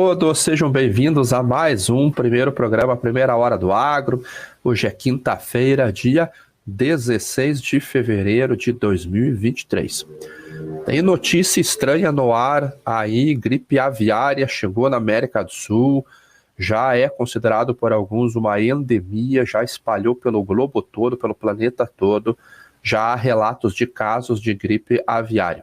todos, sejam bem-vindos a mais um primeiro programa, Primeira Hora do Agro. Hoje é quinta-feira, dia 16 de fevereiro de 2023. Tem notícia estranha no ar aí, gripe aviária chegou na América do Sul, já é considerado por alguns uma endemia, já espalhou pelo globo todo, pelo planeta todo, já há relatos de casos de gripe aviária.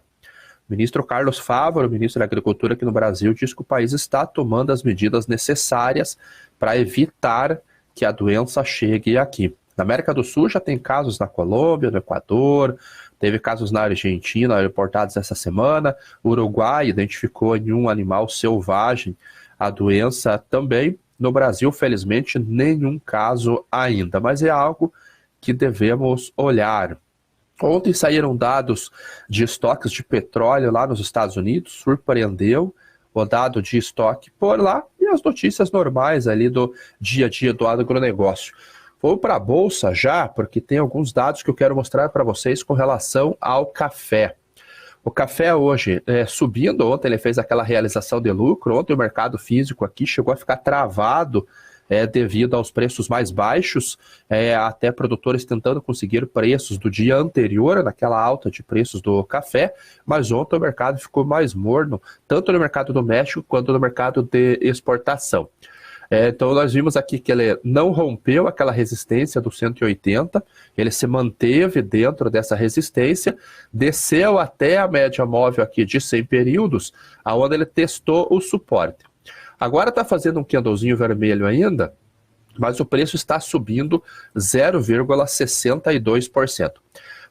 O ministro Carlos Fávaro, ministro da Agricultura aqui no Brasil, diz que o país está tomando as medidas necessárias para evitar que a doença chegue aqui. Na América do Sul já tem casos na Colômbia, no Equador, teve casos na Argentina reportados essa semana. O Uruguai identificou em um animal selvagem a doença também. No Brasil, felizmente, nenhum caso ainda, mas é algo que devemos olhar. Ontem saíram dados de estoques de petróleo lá nos Estados Unidos, surpreendeu o dado de estoque por lá e as notícias normais ali do dia a dia do agronegócio. Vou para a Bolsa já, porque tem alguns dados que eu quero mostrar para vocês com relação ao café. O café hoje subindo, ontem ele fez aquela realização de lucro, ontem o mercado físico aqui chegou a ficar travado devido aos preços mais baixos, até produtores tentando conseguir preços do dia anterior, naquela alta de preços do café, mas ontem o mercado ficou mais morno, tanto no mercado doméstico quanto no mercado de exportação. Então nós vimos aqui que ele não rompeu aquela resistência do 180, ele se manteve dentro dessa resistência, desceu até a média móvel aqui de 100 períodos, aonde ele testou o suporte. Agora está fazendo um candlezinho vermelho ainda, mas o preço está subindo 0,62%.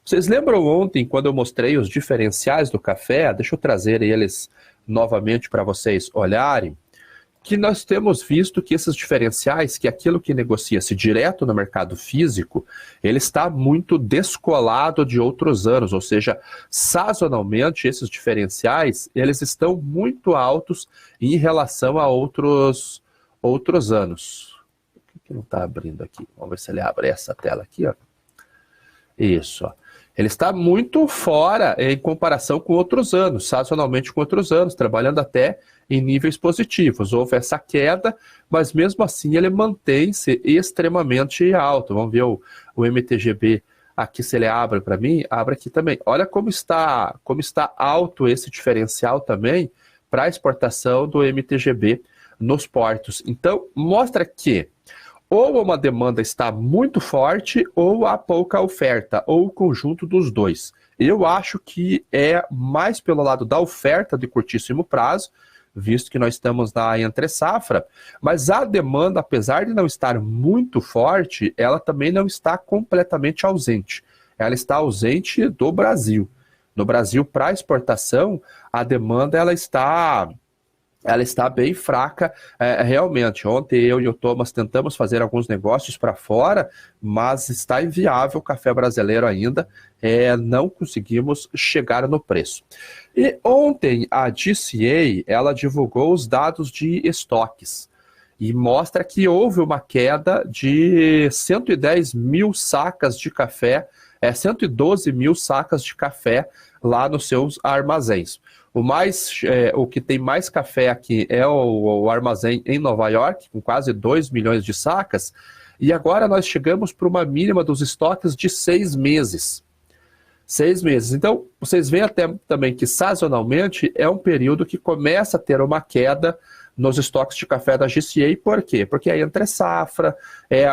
Vocês lembram ontem, quando eu mostrei os diferenciais do café? Deixa eu trazer eles novamente para vocês olharem. Que nós temos visto que esses diferenciais, que aquilo que negocia-se direto no mercado físico, ele está muito descolado de outros anos, ou seja, sazonalmente esses diferenciais, eles estão muito altos em relação a outros anos. Por que não está abrindo aqui? Vamos ver se ele abre essa tela aqui, ó. Isso, ó. Ele está muito fora em comparação com outros anos, sazonalmente com outros anos, trabalhando até em níveis positivos. Houve essa queda, mas mesmo assim ele mantém-se extremamente alto. Vamos ver o MTGB aqui, se ele abre para mim, abre aqui também. Olha como está alto esse diferencial também para a exportação do MTGB nos portos. Então, mostra que ou uma demanda está muito forte, ou há pouca oferta, ou o conjunto dos dois. Eu acho que é mais pelo lado da oferta de curtíssimo prazo, visto que nós estamos na entre-safra, mas a demanda, apesar de não estar muito forte, ela também não está completamente ausente. Ela está ausente do Brasil. No Brasil, para exportação, a demanda ela está bem fraca, realmente. Ontem eu e o Thomas tentamos fazer alguns negócios para fora, mas está inviável o café brasileiro ainda, não conseguimos chegar no preço. E ontem a DCA, ela divulgou os dados de estoques e mostra que houve uma queda de 110 mil sacas de café, 112 mil sacas de café lá nos seus armazéns. O que tem mais café aqui é o armazém em Nova York, com quase 2 milhões de sacas, e agora nós chegamos para uma mínima dos estoques de 6 meses. 6 meses. Então, vocês veem até também que sazonalmente é um período que começa a ter uma queda nos estoques de café da GCA. Por quê? Porque é entre safra,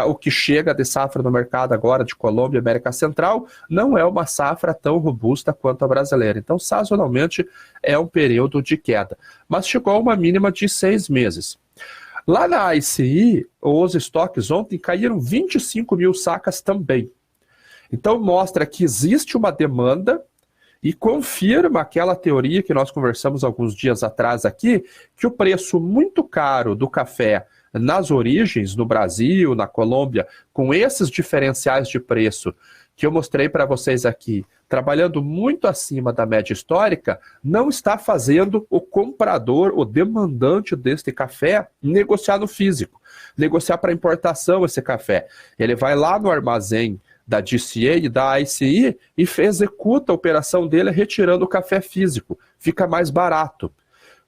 o que chega de safra no mercado agora de Colômbia e América Central, não é uma safra tão robusta quanto a brasileira. Então, sazonalmente, é um período de queda. Mas chegou a uma mínima de 6 meses. Lá na ICI, os estoques ontem caíram 25 mil sacas também. Então, mostra que existe uma demanda e confirma aquela teoria que nós conversamos alguns dias atrás aqui, que o preço muito caro do café nas origens, no Brasil, na Colômbia, com esses diferenciais de preço que eu mostrei para vocês aqui, trabalhando muito acima da média histórica, não está fazendo o comprador, o demandante deste café, negociar no físico, negociar para importação esse café. Ele vai lá no armazém da DCA e da ICI e executa a operação dele retirando o café físico. Fica mais barato.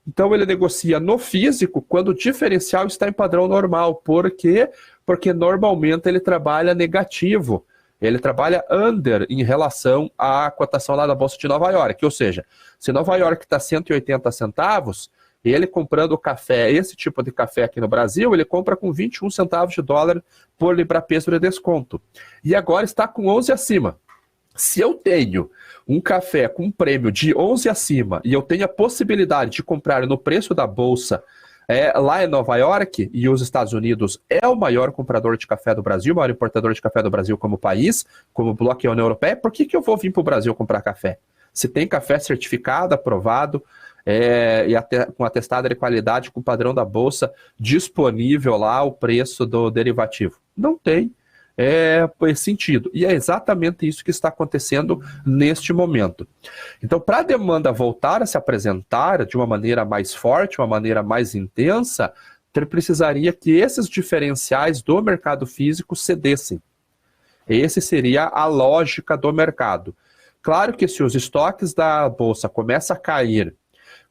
Então ele negocia no físico quando o diferencial está em padrão normal. Por quê? Porque normalmente ele trabalha negativo. Ele trabalha under em relação à cotação lá da Bolsa de Nova York. Ou seja, se Nova York está 180 centavos, ele comprando café, esse tipo de café aqui no Brasil, ele compra com 21 centavos de dólar por libra-peso de desconto. E agora está com 11 acima. Se eu tenho um café com um prêmio de 11 acima e eu tenho a possibilidade de comprar no preço da Bolsa lá em Nova York, e os Estados Unidos é o maior comprador de café do Brasil, o maior importador de café do Brasil como país, como bloco da União Europeia, por que eu vou vir para o Brasil comprar café? Se tem café certificado, aprovado, e até com atestado de qualidade, com o padrão da Bolsa, disponível lá o preço do derivativo. Não tem esse sentido. E é exatamente isso que está acontecendo neste momento. Então, para a demanda voltar a se apresentar de uma maneira mais forte, uma maneira mais intensa, precisaria que esses diferenciais do mercado físico cedessem. Essa seria a lógica do mercado. Claro que se os estoques da Bolsa começam a cair,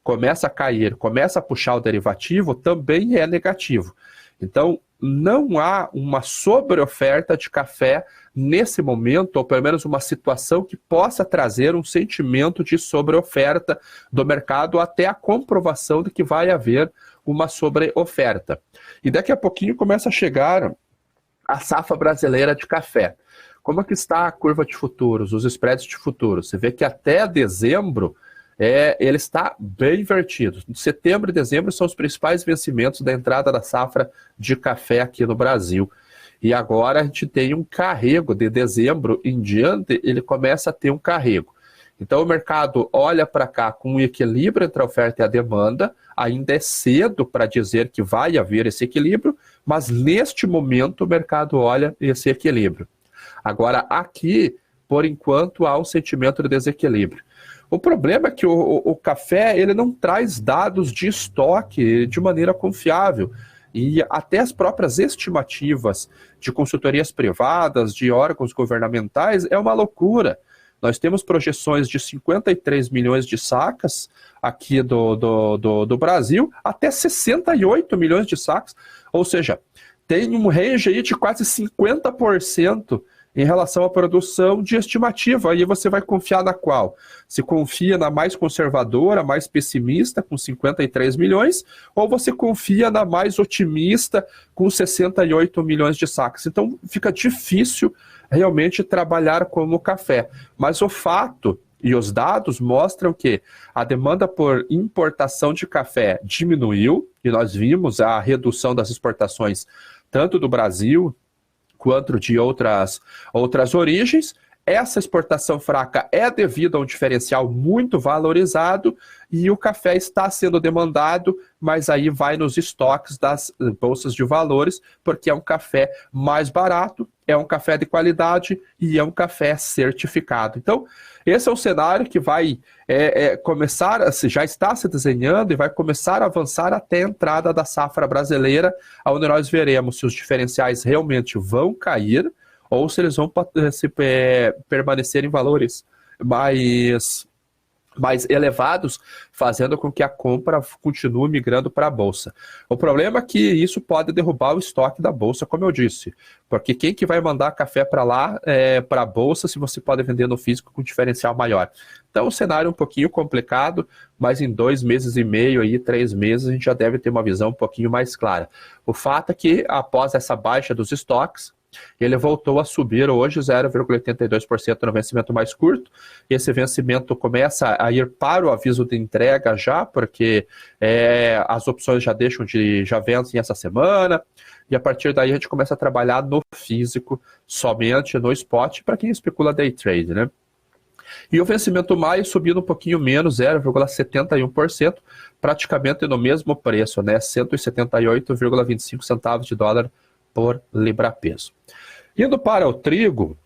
começa a puxar o derivativo, também é negativo. Então, não há uma sobreoferta de café nesse momento, ou pelo menos uma situação que possa trazer um sentimento de sobreoferta do mercado até a comprovação de que vai haver uma sobreoferta. E daqui a pouquinho começa a chegar a safra brasileira de café. Como é que está a curva de futuros, os spreads de futuros? Você vê que até dezembro ele está bem invertido. Setembro e dezembro são os principais vencimentos da entrada da safra de café aqui no Brasil. E agora a gente tem um carrego de dezembro em diante, ele começa a ter um carrego. Então o mercado olha para cá com um equilíbrio entre a oferta e a demanda, ainda é cedo para dizer que vai haver esse equilíbrio, mas neste momento o mercado olha esse equilíbrio. Agora aqui, por enquanto, há um sentimento de desequilíbrio. O problema é que o café ele não traz dados de estoque de maneira confiável. E até as próprias estimativas de consultorias privadas, de órgãos governamentais, é uma loucura. Nós temos projeções de 53 milhões de sacas aqui do Brasil, até 68 milhões de sacas. Ou seja, tem um range aí de quase 50% em relação à produção de estimativa. Aí você vai confiar na qual? Se confia na mais conservadora, mais pessimista, com 53 milhões, ou você confia na mais otimista, com 68 milhões de sacas. Então fica difícil realmente trabalhar como café. Mas o fato e os dados mostram que a demanda por importação de café diminuiu, e nós vimos a redução das exportações tanto do Brasil quanto de outras origens. Essa exportação fraca é devido a um diferencial muito valorizado e o café está sendo demandado, mas aí vai nos estoques das bolsas de valores, porque é um café mais barato, é um café de qualidade e é um café certificado. Então, esse é um cenário que vai começar, já está se desenhando e vai começar a avançar até a entrada da safra brasileira, onde nós veremos se os diferenciais realmente vão cair ou se eles vão permanecer em valores mais elevados, fazendo com que a compra continue migrando para a Bolsa. O problema é que isso pode derrubar o estoque da Bolsa, como eu disse, porque quem que vai mandar café para lá, para a Bolsa, se você pode vender no físico com diferencial maior? Então, o cenário é um pouquinho complicado, mas em 2 meses e meio, 3 meses, a gente já deve ter uma visão um pouquinho mais clara. O fato é que, após essa baixa dos estoques, ele voltou a subir hoje 0,82% no vencimento mais curto. Esse vencimento começa a ir para o aviso de entrega já, porque as opções já vencem essa semana, e a partir daí a gente começa a trabalhar no físico, somente no spot, para quem especula day trade, né? E o vencimento maio subindo um pouquinho menos, 0,71%, praticamente no mesmo preço, né? 178,25 centavos de dólar por libra-peso. Indo para o trigo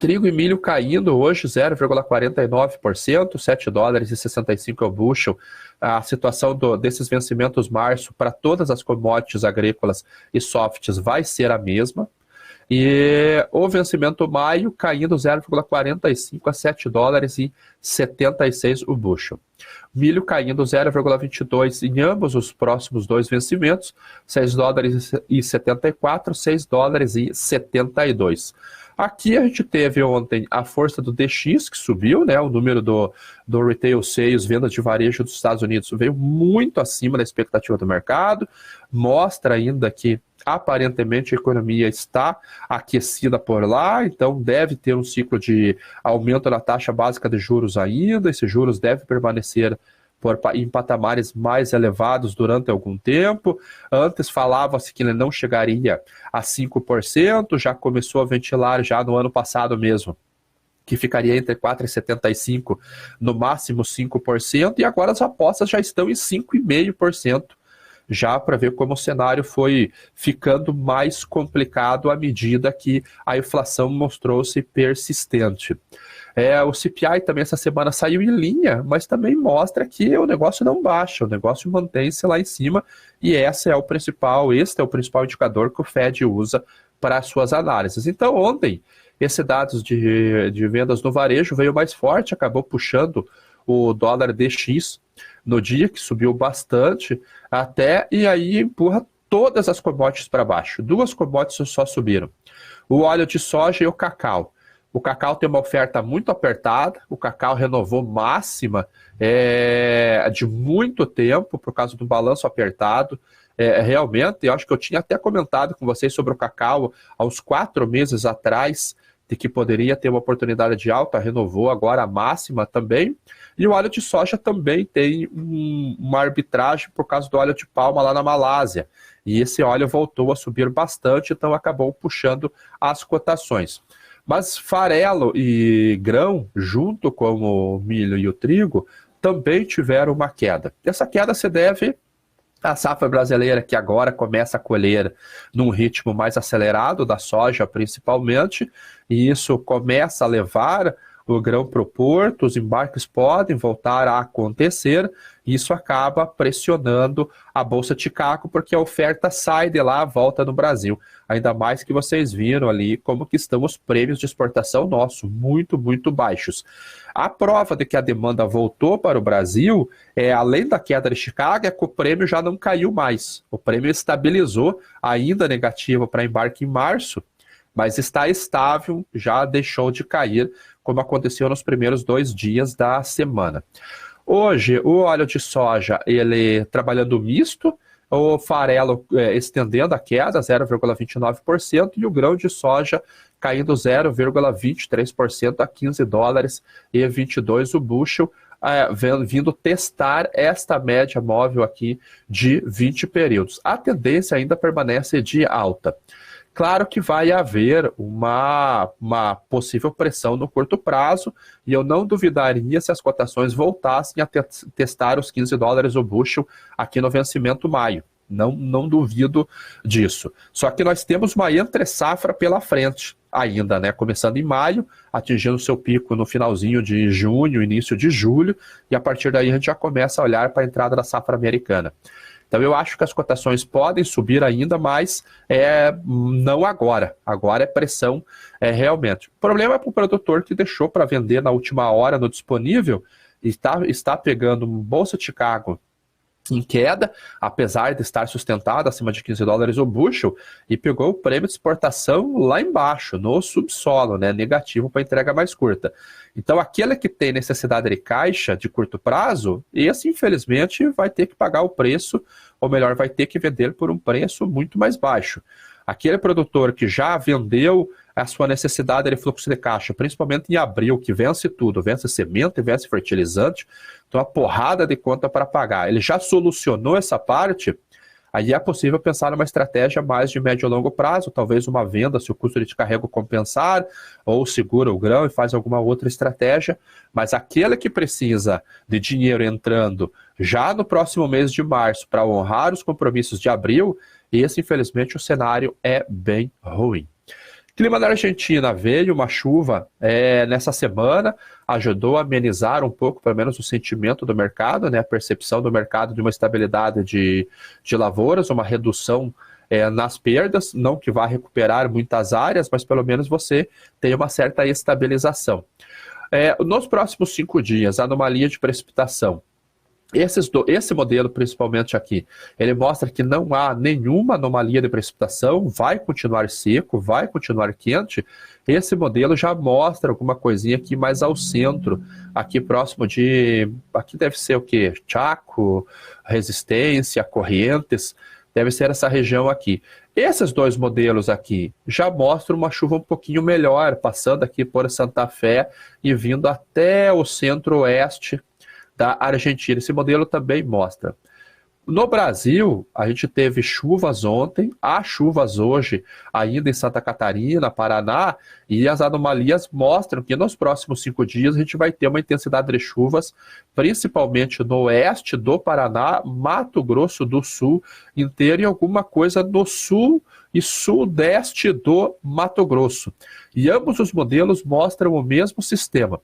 e milho caindo hoje 0,49%, 7 dólares e 65 ao bushel. A situação desses vencimentos março para todas as commodities agrícolas e softs vai ser a mesma. E o vencimento maio caindo 0,45 a 7 dólares e 76 o bushel. Milho caindo 0,22 em ambos os próximos dois vencimentos, 6 dólares e 74, 6 dólares e 72. Aqui a gente teve ontem a força do DX, que subiu, né? O número do retail sales, vendas de varejo dos Estados Unidos, veio muito acima da expectativa do mercado, mostra ainda que aparentemente a economia está aquecida por lá, então deve ter um ciclo de aumento da taxa básica de juros ainda, esses juros devem permanecer em patamares mais elevados durante algum tempo. Antes falava-se que ele não chegaria a 5%, já começou a ventilar já no ano passado mesmo, que ficaria entre 4,75%, no máximo 5%, e agora as apostas já estão em 5,5%, já para ver como o cenário foi ficando mais complicado à medida que a inflação mostrou-se persistente. O CPI também essa semana saiu em linha, mas também mostra que o negócio não baixa, o negócio mantém-se lá em cima, e este é o principal indicador que o Fed usa para as suas análises. Então ontem, esse dados de vendas no varejo veio mais forte, acabou puxando o dólar DX no dia, que subiu bastante até, e aí empurra todas as commodities para baixo. Duas commodities só subiram: o óleo de soja e o cacau. O cacau tem uma oferta muito apertada, o cacau renovou máxima de muito tempo por causa do balanço apertado. Realmente, eu acho que eu tinha até comentado com vocês sobre o cacau há uns 4 meses atrás, de que poderia ter uma oportunidade de alta, renovou agora a máxima também. E o óleo de soja também tem uma arbitragem por causa do óleo de palma lá na Malásia. E esse óleo voltou a subir bastante, então acabou puxando as cotações. Mas farelo e grão, junto com o milho e o trigo, também tiveram uma queda. Essa queda se deve à safra brasileira, que agora começa a colher num ritmo mais acelerado, da soja principalmente, e isso começa a levar o grão para o porto, os embarques podem voltar a acontecer, e isso acaba pressionando a Bolsa de Chicago, porque a oferta sai de lá, volta no Brasil. Ainda mais que vocês viram ali como que estão os prêmios de exportação nossos, muito, muito baixos. A prova de que a demanda voltou para o Brasil, além da queda de Chicago, é que o prêmio já não caiu mais. O prêmio estabilizou, ainda negativo para embarque em março, mas está estável, já deixou de cair, como aconteceu nos primeiros 2 dias da semana. Hoje, o óleo de soja, ele trabalhando misto, o farelo estendendo a queda, 0,29%, e o grão de soja caindo 0,23% a 15 dólares e 22 o bushel, vindo testar esta média móvel aqui de 20 períodos. A tendência ainda permanece de alta. Claro que vai haver uma possível pressão no curto prazo, e eu não duvidaria se as cotações voltassem a testar os 15 dólares o bushel aqui no vencimento maio. Não duvido disso. Só que nós temos uma entre-safra pela frente ainda, né? Começando em maio, atingindo seu pico no finalzinho de junho, início de julho, e a partir daí a gente já começa a olhar para a entrada da safra americana. Então eu acho que as cotações podem subir ainda, mas não agora. Agora é pressão realmente. O problema é para o produtor que deixou para vender na última hora no disponível, e está pegando Bolsa de Chicago em queda, apesar de estar sustentado acima de 15 dólares o bushel, e pegou o prêmio de exportação lá embaixo, no subsolo, né, negativo para entrega mais curta. Então aquele que tem necessidade de caixa de curto prazo, esse infelizmente vai ter que pagar o preço, ou melhor, vai ter que vender por um preço muito mais baixo. Aquele produtor que já vendeu a sua necessidade de fluxo de caixa, principalmente em abril, que vence tudo, vence semente, vence fertilizante, então a porrada de conta para pagar. Ele já solucionou essa parte, aí é possível pensar numa estratégia mais de médio e longo prazo, talvez uma venda se o custo de carrego compensar, ou segura o grão e faz alguma outra estratégia, mas aquele que precisa de dinheiro entrando já no próximo mês de março para honrar os compromissos de abril, esse infelizmente o cenário é bem ruim. Clima da Argentina, veio uma chuva nessa semana, ajudou a amenizar um pouco, pelo menos, o sentimento do mercado, né, a percepção do mercado de uma estabilidade de lavouras, uma redução nas perdas, não que vá recuperar muitas áreas, mas pelo menos você tem uma certa estabilização. Nos próximos 5 dias, anomalia de precipitação. Esse modelo, principalmente aqui, ele mostra que não há nenhuma anomalia de precipitação, vai continuar seco, vai continuar quente. Esse modelo já mostra alguma coisinha aqui mais ao centro, aqui próximo aqui deve ser o quê? Chaco, Resistência, Corrientes, deve ser essa região aqui. Esses 2 modelos aqui já mostram uma chuva um pouquinho melhor, passando aqui por Santa Fé e vindo até o centro-oeste da Argentina. Esse modelo também mostra. No Brasil, a gente teve chuvas ontem, há chuvas hoje ainda em Santa Catarina, Paraná, e as anomalias mostram que nos próximos 5 dias a gente vai ter uma intensidade de chuvas, principalmente no oeste do Paraná, Mato Grosso do Sul inteiro e alguma coisa no sul e sudeste do Mato Grosso. E ambos os modelos mostram o mesmo sistema.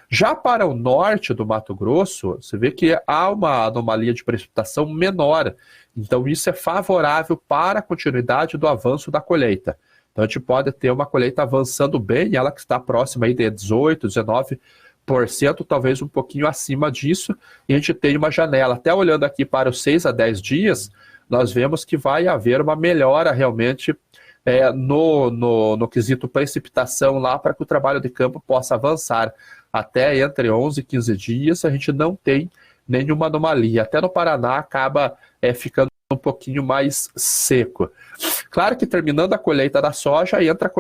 Já para o norte do Mato Grosso, você vê que há uma anomalia de precipitação menor. Então, isso é favorável para a continuidade do avanço da colheita. Então, a gente pode ter uma colheita avançando bem, ela que está próxima aí de 18%, 19%, talvez um pouquinho acima disso, e a gente tem uma janela. Até olhando aqui para os 6 a 10 dias, nós vemos que vai haver uma melhora realmente no quesito precipitação lá para que o trabalho de campo possa avançar. Até entre 11 e 15 dias a gente não tem nenhuma anomalia. Até no Paraná acaba ficando um pouquinho mais seco. Claro que terminando a colheita da soja, entra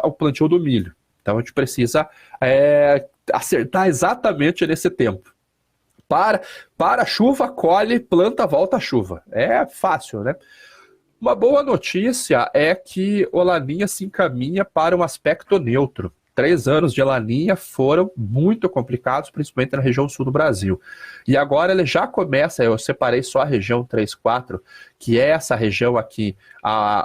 o plantio do milho. Então a gente precisa acertar exatamente nesse tempo. Para a chuva, colhe, planta, volta a chuva. É fácil, né? Uma boa notícia é que o Laninha se encaminha para um aspecto neutro. 3 anos de Laninha foram muito complicados, principalmente na região sul do Brasil. E agora ele já começa, eu separei só a região 3, 4, que é essa região aqui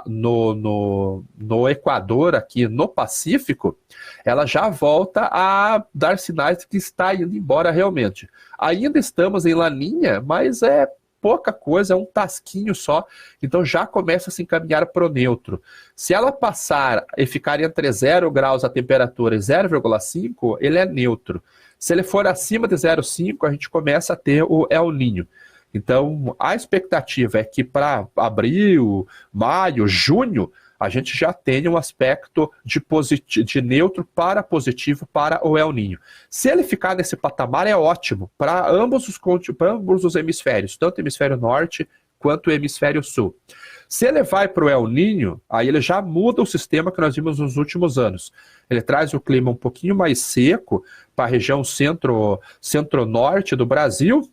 no Equador, aqui no Pacífico, ela já volta a dar sinais de que está indo embora realmente. Ainda estamos em Laninha, mas é pouca coisa, é um tasquinho só, então já começa a se encaminhar para o neutro. Se ela passar e ficar entre 0 graus a temperatura e 0,5, ele é neutro. Se ele for acima de 0,5, a gente começa a ter o El Niño. Então, a expectativa é que para abril, maio, junho, a gente já tenha um aspecto de neutro para positivo para o El Niño. Se ele ficar nesse patamar, é ótimo para ambos os hemisférios, tanto o hemisfério norte quanto o hemisfério sul. Se ele vai para o El Niño, aí ele já muda o sistema que nós vimos nos últimos anos. Ele traz o clima um pouquinho mais seco para a região centro-norte do Brasil,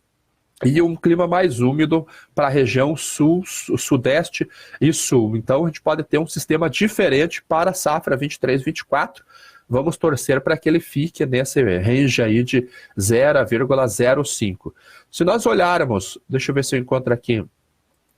e um clima mais úmido para a região sul, sudeste e sul. Então a gente pode ter um sistema diferente para a safra 23-24. Vamos torcer para que ele fique nesse range aí de 0,05. Se nós olharmos, deixa eu ver se eu encontro aqui,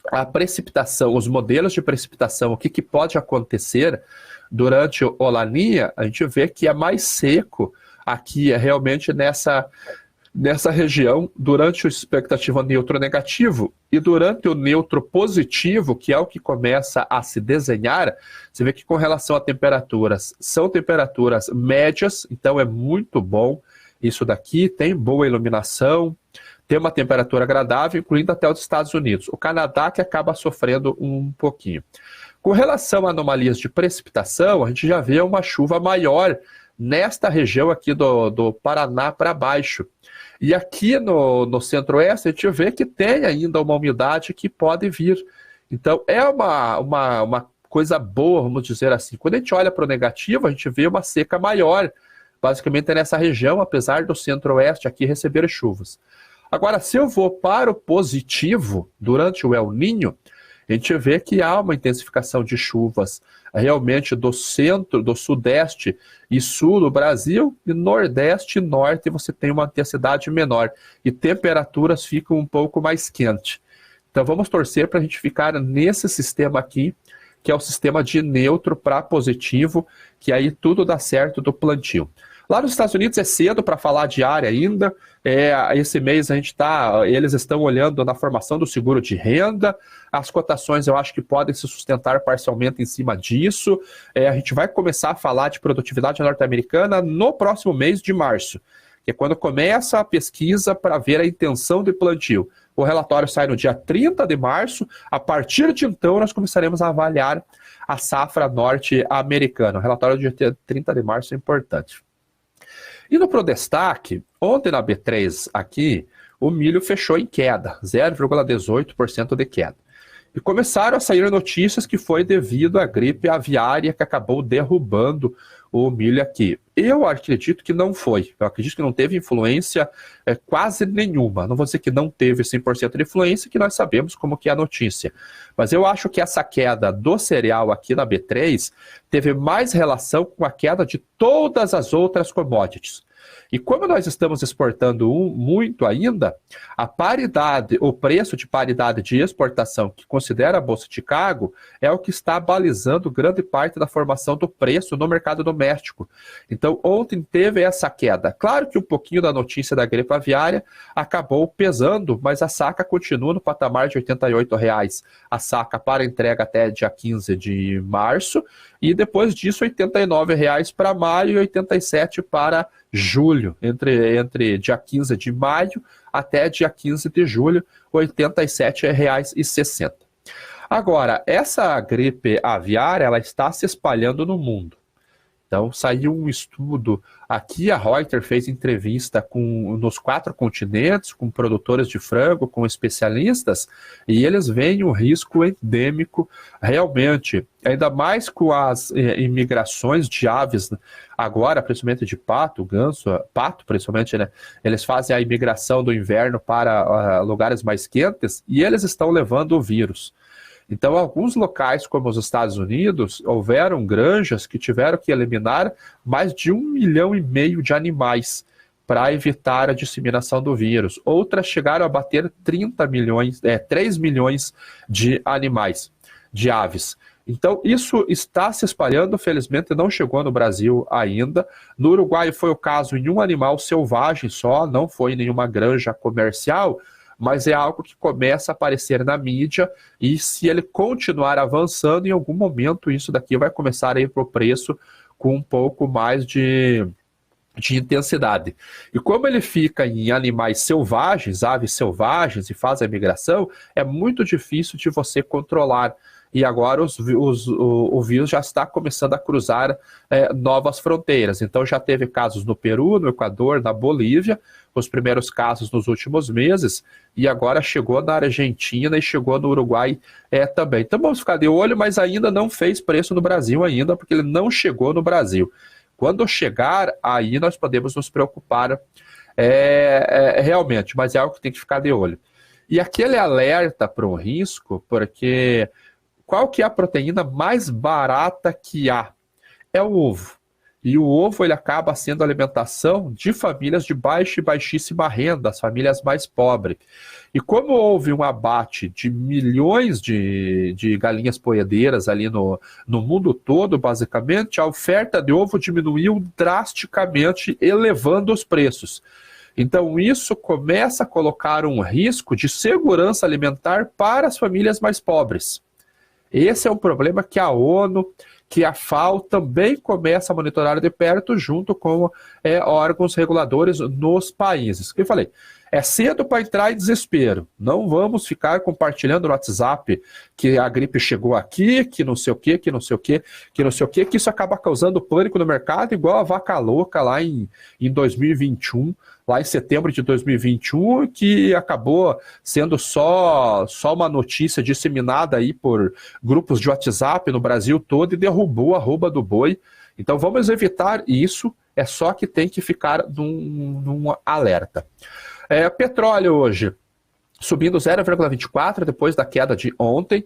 a precipitação, os modelos de precipitação, o que pode acontecer durante o Laninha, a gente vê que é mais seco aqui, é realmente nessa região, durante o expectativa neutro negativo, e durante o neutro positivo, que é o que começa a se desenhar, você vê que com relação a temperaturas, são temperaturas médias, então é muito bom isso daqui, tem boa iluminação, tem uma temperatura agradável, incluindo até os Estados Unidos. O Canadá que acaba sofrendo um pouquinho. Com relação a anomalias de precipitação, a gente já vê uma chuva maior nesta região aqui do Paraná para baixo. E aqui no centro-oeste a gente vê que tem ainda uma umidade que pode vir. Então é uma coisa boa, vamos dizer assim. Quando a gente olha para o negativo, a gente vê uma seca maior, basicamente nessa região, apesar do centro-oeste aqui receber chuvas. Agora, se eu vou para o positivo, durante o El Niño, a gente vê que há uma intensificação de chuvas realmente do centro, do sudeste e sul do Brasil, e nordeste e norte você tem uma intensidade menor e temperaturas ficam um pouco mais quentes. Então vamos torcer para a gente ficar nesse sistema aqui, que é o sistema de neutro para positivo, que aí tudo dá certo do plantio. Lá nos Estados Unidos é cedo para falar de área ainda. Esse mês eles estão olhando na formação do seguro de renda. As cotações eu acho que podem se sustentar parcialmente em cima disso. A gente vai começar a falar de produtividade norte-americana no próximo mês de março, que é quando começa a pesquisa para ver a intenção de plantio. O relatório sai no dia 30 de março. A partir de então, nós começaremos a avaliar a safra norte-americana. O relatório do dia 30 de março é importante. E no Prodestaque, ontem na B3 aqui, o milho fechou em queda, 0,18% de queda. E começaram a sair notícias que foi devido à gripe aviária que acabou derrubando o milho aqui. Eu acredito que não foi. Eu acredito que não teve influência quase nenhuma. Não vou dizer que não teve 100% de influência, que nós sabemos como que é a notícia. Mas eu acho que essa queda do cereal aqui na B3 teve mais relação com a queda de todas as outras commodities. E como nós estamos exportando muito ainda, a paridade, o preço de paridade de exportação que considera a Bolsa de Chicago é o que está balizando grande parte da formação do preço no mercado doméstico. Então, ontem teve essa queda. Claro que um pouquinho da notícia da gripe aviária acabou pesando, mas a saca continua no patamar de R$ 88,00. A saca para entrega até dia 15 de março e depois disso R$ 89,00 para maio e R$ 87,00 para julho, entre dia 15 de maio até dia 15 de julho, R$ 87,60. Agora, essa gripe aviária, ela está se espalhando no mundo. Então, saiu um estudo, aqui a Reuters fez entrevista nos 4 continentes, com produtores de frango, com especialistas, e eles veem um risco endêmico realmente, ainda mais com as imigrações de aves, agora, principalmente de pato, ganso, pato principalmente, né? Eles fazem a imigração do inverno para lugares mais quentes, e eles estão levando o vírus. Então, alguns locais, como os Estados Unidos, houveram granjas que tiveram que eliminar mais de 1,5 milhão de animais para evitar a disseminação do vírus. Outras chegaram a bater 3 milhões de animais, de aves. Então, isso está se espalhando, felizmente não chegou no Brasil ainda. No Uruguai foi o caso em um animal selvagem só, não foi em nenhuma granja comercial, mas é algo que começa a aparecer na mídia e se ele continuar avançando, em algum momento isso daqui vai começar a ir para o preço com um pouco mais de intensidade. E como ele fica em animais selvagens, aves selvagens, e faz a migração, é muito difícil de você controlar. E agora o vírus já está começando a cruzar novas fronteiras. Então já teve casos no Peru, no Equador, na Bolívia, os primeiros casos nos últimos meses, e agora chegou na Argentina e chegou no Uruguai também. Então vamos ficar de olho, mas ainda não fez preço no Brasil ainda, porque ele não chegou no Brasil. Quando chegar, aí nós podemos nos preocupar realmente, mas é algo que tem que ficar de olho. E aquele alerta para um risco, porque qual que é a proteína mais barata que há? É o ovo. E o ovo ele acaba sendo a alimentação de famílias de baixa e baixíssima renda, as famílias mais pobres. E como houve um abate de milhões de galinhas poedeiras ali no mundo todo, basicamente, a oferta de ovo diminuiu drasticamente, elevando os preços. Então isso começa a colocar um risco de segurança alimentar para as famílias mais pobres. Esse é um problema que a ONU, que a FAO também começa a monitorar de perto junto com órgãos reguladores nos países. Que eu falei, é cedo para entrar em desespero. Não vamos ficar compartilhando no WhatsApp que a gripe chegou aqui, que não sei o quê, que não sei o quê, que não sei o quê, que isso acaba causando pânico no mercado, igual a vaca louca lá em 2021, lá em setembro de 2021, que acabou sendo só uma notícia disseminada aí por grupos de WhatsApp no Brasil todo e derrubou a arroba do boi. Então vamos evitar isso, é só que tem que ficar num alerta. Petróleo hoje subindo 0,24 depois da queda de ontem.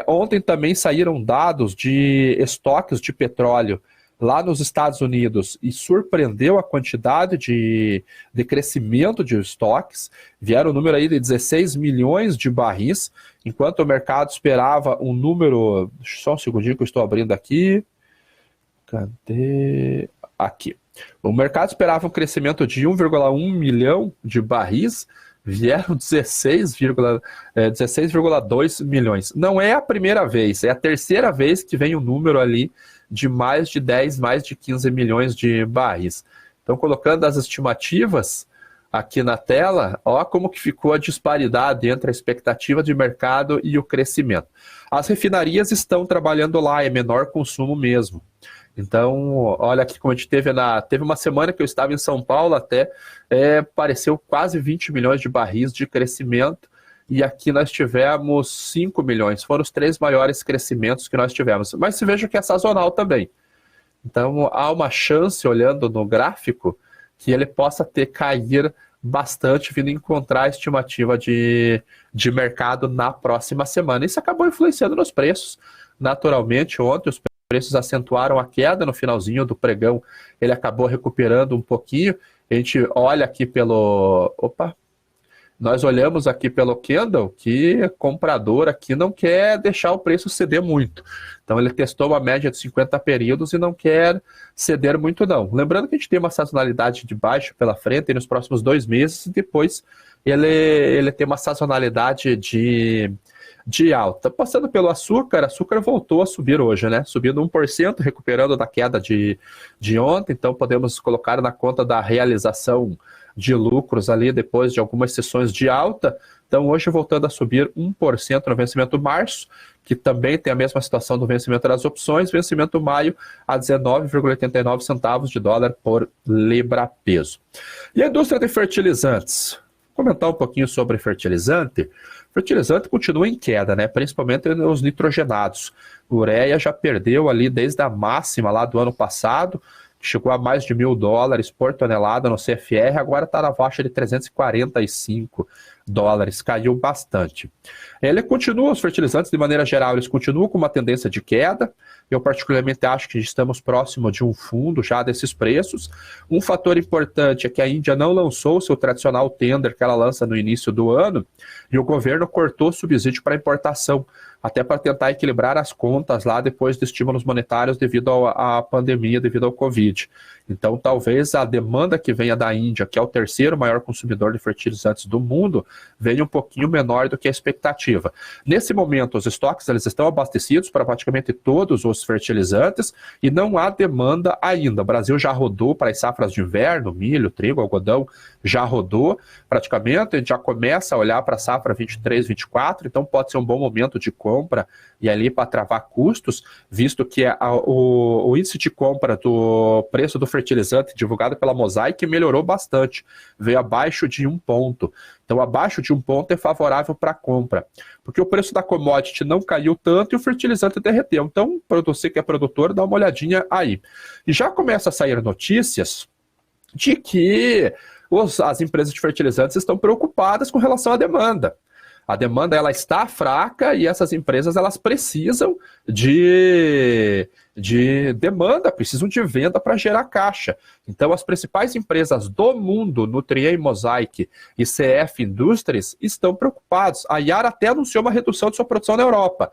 Ontem também saíram dados de estoques de petróleo lá nos Estados Unidos e surpreendeu a quantidade de crescimento de estoques. Vieram o número aí de 16 milhões de barris, enquanto o mercado esperava um número... Só um segundinho que eu estou abrindo aqui. Cadê? aqui. O mercado esperava um crescimento de 1,1 milhão de barris, vieram 16,2 milhões. Não é a primeira vez, é a terceira vez que vem um número ali de mais de 10, mais de 15 milhões de barris. Então, colocando as estimativas aqui na tela, ó como que ficou a disparidade entre a expectativa de mercado e o crescimento. As refinarias estão trabalhando lá, é menor consumo mesmo. Então, olha aqui como a gente teve uma semana que eu estava em São Paulo até, pareceu quase 20 milhões de barris de crescimento, e aqui nós tivemos 5 milhões, foram os 3 maiores crescimentos que nós tivemos. Mas se veja que é sazonal também. Então, há uma chance, olhando no gráfico, que ele possa cair bastante, vindo encontrar a estimativa de mercado na próxima semana. Isso acabou influenciando nos preços. Naturalmente, ontem os preços acentuaram a queda no finalzinho do pregão, ele acabou recuperando um pouquinho. A gente olha aqui nós olhamos aqui pelo candle que comprador aqui não quer deixar o preço ceder muito. Então ele testou uma média de 50 períodos e não quer ceder muito não. Lembrando que a gente tem uma sazonalidade de baixo pela frente nos próximos 2 meses e depois ele tem uma sazonalidade de alta. Passando pelo açúcar voltou a subir hoje, né? Subindo 1%, recuperando da queda de ontem. Então podemos colocar na conta da realização de lucros ali depois de algumas sessões de alta. Então hoje voltando a subir 1% no vencimento março, que também tem a mesma situação do vencimento das opções, vencimento maio a 19,89 centavos de dólar por libra peso. E a indústria de fertilizantes? Vou comentar um pouquinho sobre fertilizante. Fertilizante continua em queda, né? Principalmente os nitrogenados. Ureia já perdeu ali desde a máxima lá do ano passado, chegou a mais de $1.000 por tonelada no CFR, agora está na faixa de $345, caiu bastante. Os fertilizantes de maneira geral, eles continuam com uma tendência de queda. Eu particularmente acho que estamos próximo de um fundo já desses preços. Um fator importante é que a Índia não lançou o seu tradicional tender que ela lança no início do ano, e o governo cortou subsídio para importação, até para tentar equilibrar as contas lá depois de estímulos monetários devido à pandemia, devido ao Covid. Então, talvez a demanda que venha da Índia, que é o terceiro maior consumidor de fertilizantes do mundo, venha um pouquinho menor do que a expectativa. Nesse momento, os estoques eles estão abastecidos para praticamente todos os fertilizantes e não há demanda ainda. O Brasil já rodou para as safras de inverno, milho, trigo, algodão, já rodou praticamente, a gente já começa a olhar para a safra 23, 24, então pode ser um bom momento de compra e ali para travar custos, visto que o índice de compra do preço do fertilizante divulgado pela Mosaic melhorou bastante, veio abaixo de 1 ponto. Então, abaixo de 1 ponto é favorável para a compra, porque o preço da commodity não caiu tanto e o fertilizante derreteu. Então, você que é produtor, dá uma olhadinha aí. E já começa a sair notícias de que as empresas de fertilizantes estão preocupadas com relação à demanda. A demanda ela está fraca e essas empresas elas precisam de demanda, precisam de venda para gerar caixa. Então, as principais empresas do mundo, Nutrien, Mosaic e CF Industries, estão preocupados. A Yara até anunciou uma redução de sua produção na Europa.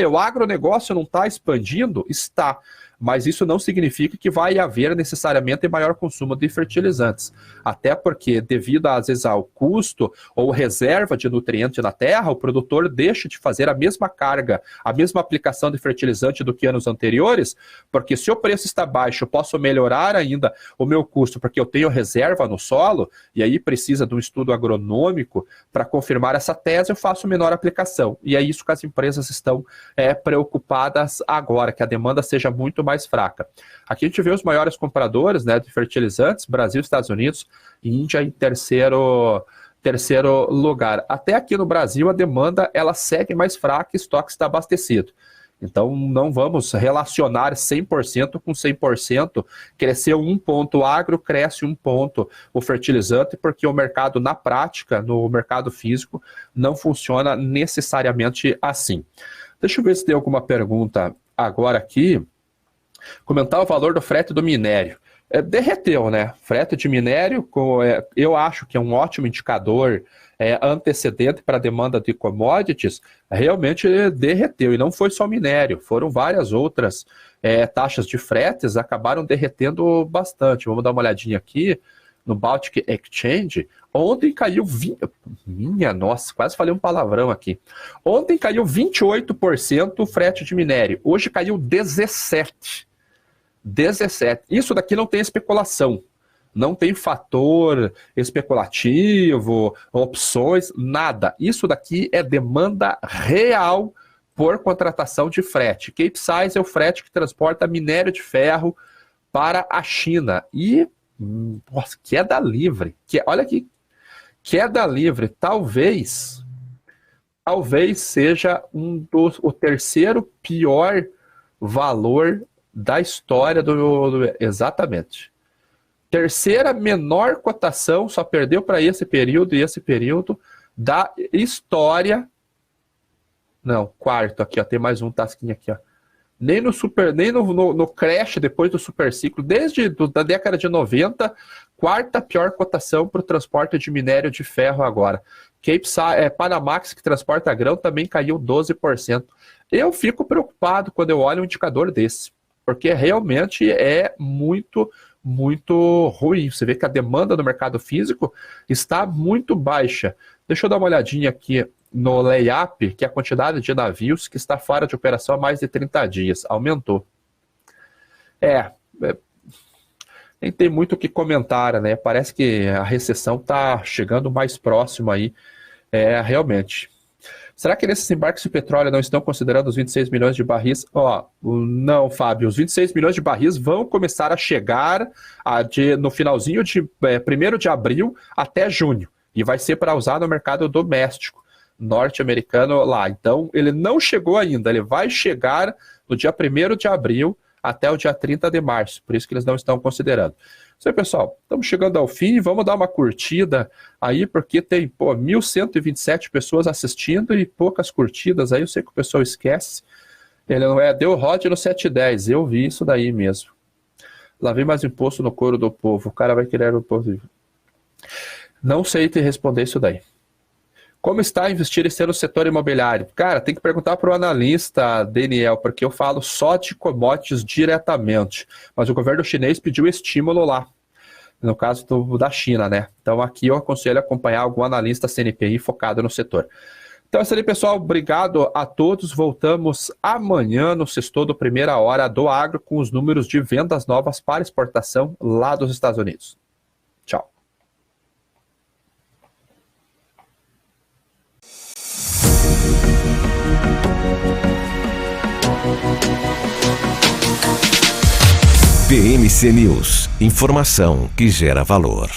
O agronegócio não está expandindo? Está. Mas isso não significa que vai haver necessariamente maior consumo de fertilizantes. Até porque, devido às vezes ao custo ou reserva de nutriente na terra, o produtor deixa de fazer a mesma carga, a mesma aplicação de fertilizante do que anos anteriores, porque se o preço está baixo, eu posso melhorar ainda o meu custo, porque eu tenho reserva no solo, e aí precisa de um estudo agronômico para confirmar essa tese, eu faço menor aplicação. E é isso que as empresas estão preocupadas agora, que a demanda seja muito mais fraca. Aqui a gente vê os maiores compradores, né, de fertilizantes, Brasil, Estados Unidos e Índia em terceiro lugar. Até aqui no Brasil a demanda ela segue mais fraca e o estoque está abastecido. Então não vamos relacionar 100% com 100%, cresceu 1 ponto agro, cresce 1 ponto o fertilizante, porque o mercado na prática, no mercado físico, não funciona necessariamente assim. Deixa eu ver se tem alguma pergunta agora aqui. Comentar o valor do frete do minério. derreteu, né? Frete de minério, eu acho que é um ótimo indicador antecedente para a demanda de commodities, realmente derreteu. E não foi só minério, foram várias outras taxas de fretes, acabaram derretendo bastante. Vamos dar uma olhadinha aqui no Baltic Exchange. Ontem caiu... Minha nossa, quase falei um palavrão aqui. Ontem caiu 28% o frete de minério. Hoje caiu 17%. 17. Isso daqui não tem especulação. Não tem fator especulativo, opções, nada. Isso daqui é demanda real por contratação de frete. Capesize é o frete que transporta minério de ferro para a China. E, nossa, queda livre. Olha aqui, queda livre. Talvez seja o terceiro pior valor da história exatamente. Terceira menor cotação, só perdeu para esse período e esse período da história. Não, quarto aqui, ó, tem mais um tasquinho aqui, ó. Nem no crash depois do super ciclo, desde da década de 90, quarta pior cotação para o transporte de minério de ferro agora. Panamax, que transporta grão, também caiu 12%. Eu fico preocupado quando eu olho um indicador desse, porque realmente é muito ruim. Você vê que a demanda no mercado físico está muito baixa. Deixa eu dar uma olhadinha aqui no layup, que é a quantidade de navios que está fora de operação há mais de 30 dias. Aumentou. Nem tem muito o que comentar, né? Parece que a recessão está chegando mais próximo aí, realmente. Será que nesses embarques de petróleo não estão considerando os 26 milhões de barris? Não, Fábio, os 26 milhões de barris vão começar a chegar no finalzinho de 1º de abril até junho. E vai ser para usar no mercado doméstico norte-americano lá. Então, ele não chegou ainda, ele vai chegar no dia 1º de abril até o dia 30 de março. Por isso que eles não estão considerando. Isso aí, pessoal, estamos chegando ao fim, vamos dar uma curtida aí, porque tem 1.127 pessoas assistindo e poucas curtidas aí, eu sei que o pessoal esquece. Ele não deu rod no 710, eu vi isso daí mesmo. Lá vem mais imposto no couro do povo, o cara vai querer o povo. Não sei te responder isso daí. Como está investir no setor imobiliário? Cara, tem que perguntar para o analista, Daniel, porque eu falo só de commodities diretamente. Mas o governo chinês pediu estímulo lá, no caso da China, né? Então aqui eu aconselho a acompanhar algum analista CNPI focado no setor. Então é isso aí, pessoal. Obrigado a todos. Voltamos amanhã no Sextou do Primeira Hora do Agro com os números de vendas novas para exportação lá dos Estados Unidos. Tchau. BMC News, informação que gera valor.